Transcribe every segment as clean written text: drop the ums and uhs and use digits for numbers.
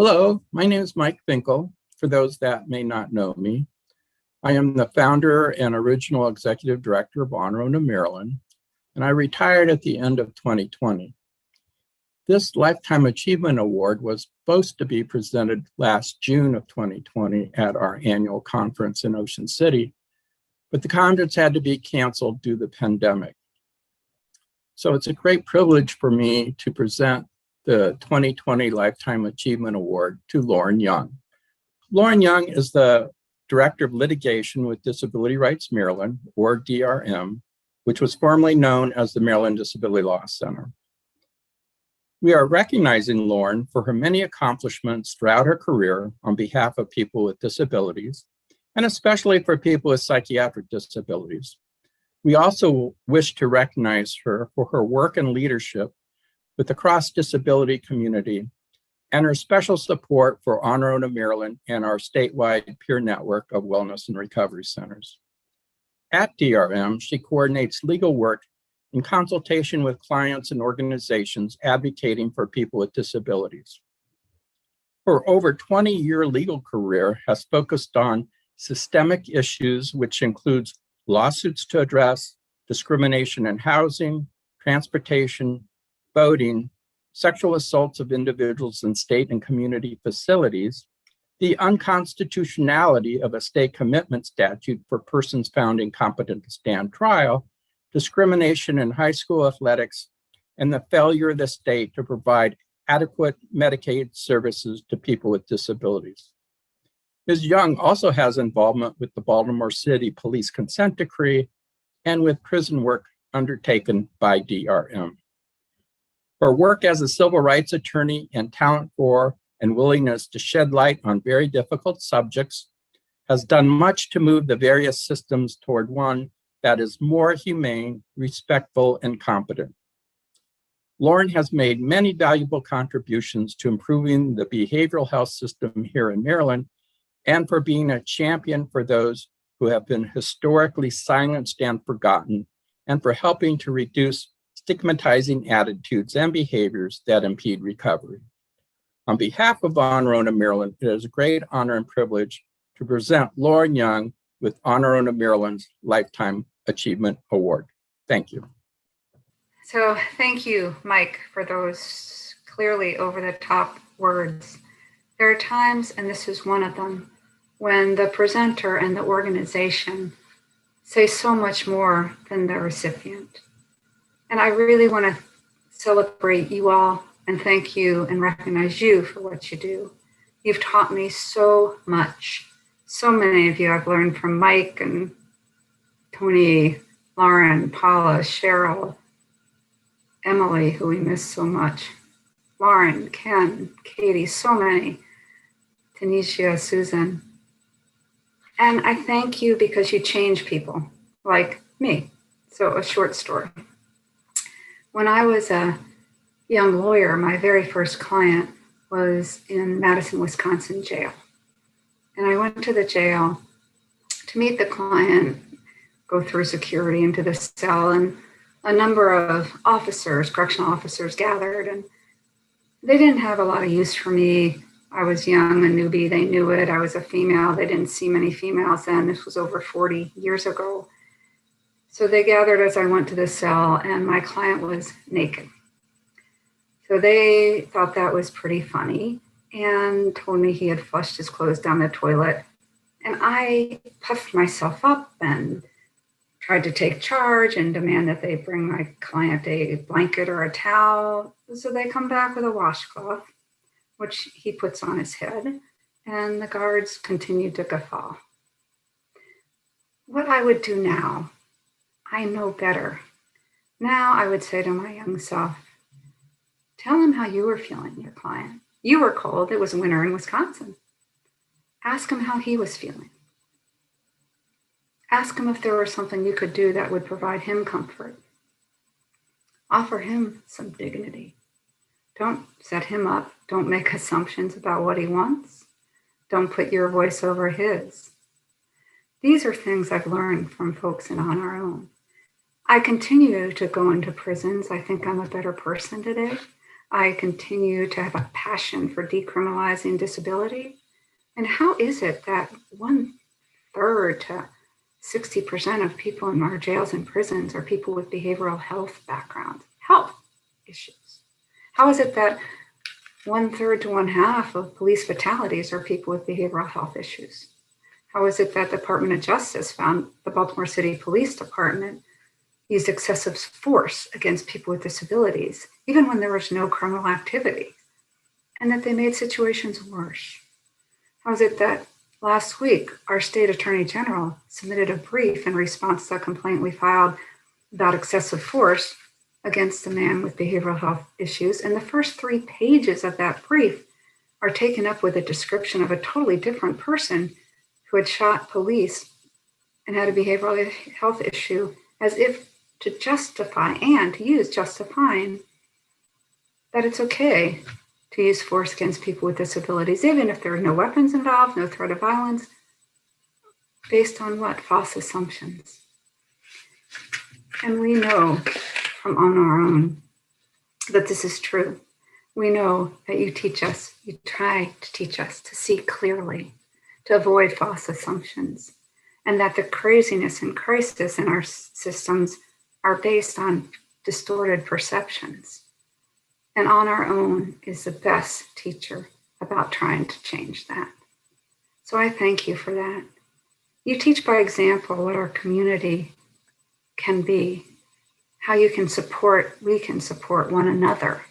Hello, my name is Mike Finkle, for those that may not know me. I am the founder and original executive director of Honor Owner Maryland, and I retired at the end of 2020. This Lifetime Achievement Award was supposed to be presented last June of 2020 at our annual conference in Ocean City, but the conference had to be canceled due to the pandemic. So it's a great privilege for me to present the 2020 Lifetime Achievement Award to Lauren Young. Lauren Young is the Director of Litigation with Disability Rights Maryland, or DRM, which was formerly known as the Maryland Disability Law Center. We are recognizing Lauren for her many accomplishments throughout her career on behalf of people with disabilities, and especially for people with psychiatric disabilities. We also wish to recognize her for her work and leadership with the cross-disability community and her special support for Honor Owner Maryland and our statewide peer network of wellness and recovery centers. At DRM, she coordinates legal work in consultation with clients and organizations advocating for people with disabilities. Her over 20-year legal career has focused on systemic issues, which includes lawsuits to address discrimination in housing, transportation, voting, sexual assaults of individuals in state and community facilities, the unconstitutionality of a state commitment statute for persons found incompetent to stand trial, discrimination in high school athletics, and the failure of the state to provide adequate Medicaid services to people with disabilities. Ms. Young also has involvement with the Baltimore City Police Consent Decree and with prison work undertaken by DRM. Her work as a civil rights attorney and talent for and willingness to shed light on very difficult subjects has done much to move the various systems toward one that is more humane, respectful, and competent. Lauren has made many valuable contributions to improving the behavioral health system here in Maryland and for being a champion for those who have been historically silenced and forgotten, and for helping to reduce stigmatizing attitudes and behaviors that impede recovery. On behalf of Honor Owner Maryland, it is a great honor and privilege to present Lauren Young with Honor Owner Maryland's Lifetime Achievement Award. Thank you. So thank you, Mike, for those clearly over-the-top words. There are times, and this is one of them, when the presenter and the organization say so much more than the recipient. And I really want to celebrate you all and thank you and recognize you for what you do. You've taught me so much. So many of you I've learned from Mike and Tony, Lauren, Paula, Cheryl, Emily, who we miss so much, Lauren, Ken, Katie, so many, Tanisha, Susan. And I thank you because you change people like me. So a short story. When I was a young lawyer, my very first client was in Madison, Wisconsin jail. And I went to the jail to meet the client, go through security into the cell, and a number of officers, correctional officers gathered, and they didn't have a lot of use for me. I was young, a newbie, they knew it. I was a female. They didn't see many females then. This was over 40 years ago. So they gathered as I went to the cell, and my client was naked. So they thought that was pretty funny and told me he had flushed his clothes down the toilet. And I puffed myself up and tried to take charge and demand that they bring my client a blanket or a towel. So they come back with a washcloth, which he puts on his head, and the guards continued to guffaw. What I would do now, I know better. Now I would say to my young self, tell him how you were feeling, your client. You were cold, it was winter in Wisconsin. Ask him how he was feeling. Ask him if there was something you could do that would provide him comfort. Offer him some dignity. Don't set him up. Don't make assumptions about what he wants. Don't put your voice over his. These are things I've learned from folks in On Our Own. I continue to go into prisons. I think I'm a better person today. I continue to have a passion for decriminalizing disability. And how is it that 1/3 to 60% of people in our jails and prisons are people with behavioral health backgrounds, health issues? How is it that 1/3 to 1/2 of police fatalities are people with behavioral health issues? How is it that the Department of Justice found the Baltimore City Police Department used excessive force against people with disabilities, even when there was no criminal activity, and that they made situations worse? How is it that last week our state attorney general submitted a brief in response to a complaint we filed about excessive force against a man with behavioral health issues, and the first 3 pages of that brief are taken up with a description of a totally different person who had shot police and had a behavioral health issue, as if to justify and to use justifying that it's okay to use force against people with disabilities, even if there are no weapons involved, no threat of violence, based on what? False assumptions. And we know from on our own that this is true. We know that you try to teach us to see clearly, to avoid false assumptions, and that the craziness and crisis in our systems are based on distorted perceptions. And on our own is the best teacher about trying to change that. So I thank you for that. You teach by example what our community can be, how we can support one another.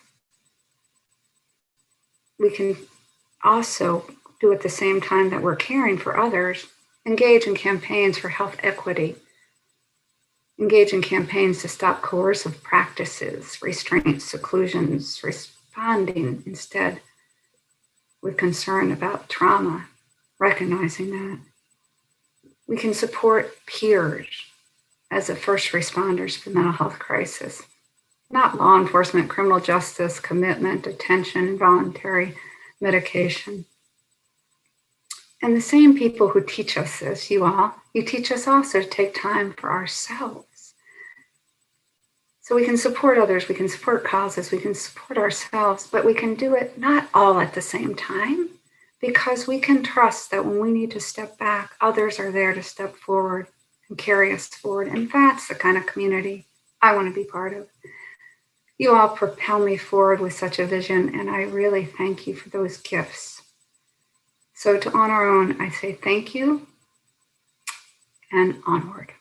We can also do at the same time that we're caring for others, engage in campaigns for health equity, engage in campaigns to stop coercive practices, restraints, seclusions, responding instead with concern about trauma, recognizing that. We can support peers as the first responders for mental health crisis, not law enforcement, criminal justice, commitment, detention, voluntary medication. And the same people who teach us this, you teach us also to take time for ourselves. So we can support others, we can support causes, we can support ourselves, but we can do it not all at the same time, because we can trust that when we need to step back, others are there to step forward and carry us forward. And that's the kind of community I want to be part of. You all propel me forward with such a vision, and I really thank you for those gifts. So to On Our Own, I say thank you and onward.